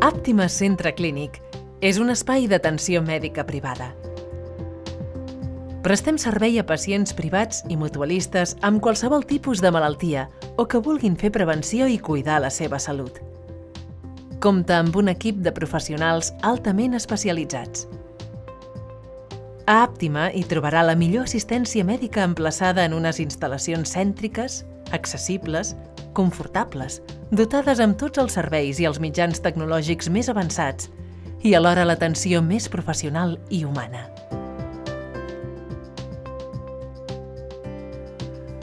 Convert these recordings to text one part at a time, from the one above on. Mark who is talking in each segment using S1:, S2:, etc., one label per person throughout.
S1: Àptima Centre Clínic és un espai d'atenció mèdica privada. Prestem servei a pacients privats i mutualistes amb qualsevol tipus de malaltia o que vulguin fer prevenció i cuidar la seva salut. Compta amb un equip de professionals altament especialitzats. A Àptima hi trobarà la millor assistència mèdica emplaçada en unes instal·lacions cèntriques, accessibles, confortables, dotades amb tots els serveis i els mitjans tecnològics més avançats i alhora l'atenció més professional i humana.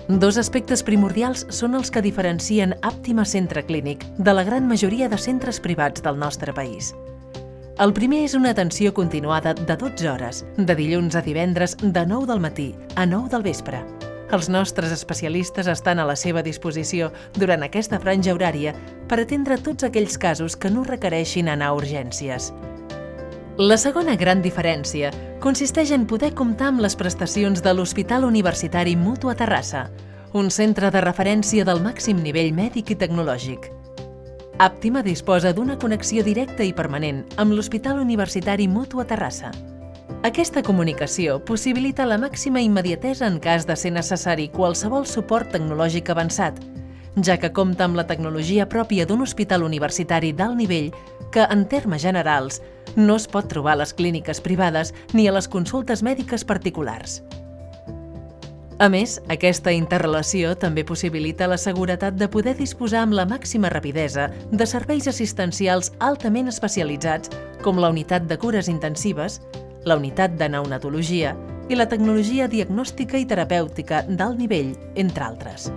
S1: Dos aspectes primordials són els que diferencien Àptima Centre Clínic de la gran majoria de centres privats del nostre país. El primer és una atenció continuada de 12 hores, de dilluns a divendres de 9 del matí a 9 del vespre. Els nostres especialistes estan a la seva disposició durant aquesta franja horària per atendre tots aquells casos que no requereixin anar a urgències. La segona gran diferència consisteix en poder comptar amb les prestacions de l'Hospital Universitari Mútua Terrassa, un centre de referència del màxim nivell mèdic i tecnològic. Àptima disposa d'una connexió directa i permanent amb l'Hospital Universitari Mútua Terrassa. Aquesta comunicació possibilita la màxima immediatesa en cas de ser necessari qualsevol suport tecnològic avançat, ja que compta amb la tecnologia pròpia d'un hospital universitari d'alt nivell que, en termes generals, no es pot trobar a les clíniques privades ni a les consultes mèdiques particulars. A més, aquesta interrelació també possibilita la seguretat de poder disposar amb la màxima rapidesa de serveis assistencials altament especialitzats com la unitat de cures intensives, la unitat de neonatologia i la tecnologia diagnòstica i terapèutica d'alt nivell, entre altres.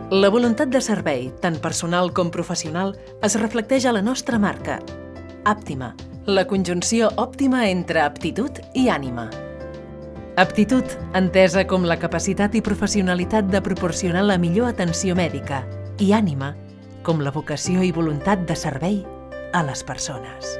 S1: La voluntat de servei, tant personal com professional, es reflecteix a la nostra marca, Àptima, la conjunció òptima entre aptitud i ànima. Aptitud, entesa com la capacitat i professionalitat de proporcionar la millor atenció mèdica, i ànima, com la vocació i voluntat de servei a les persones.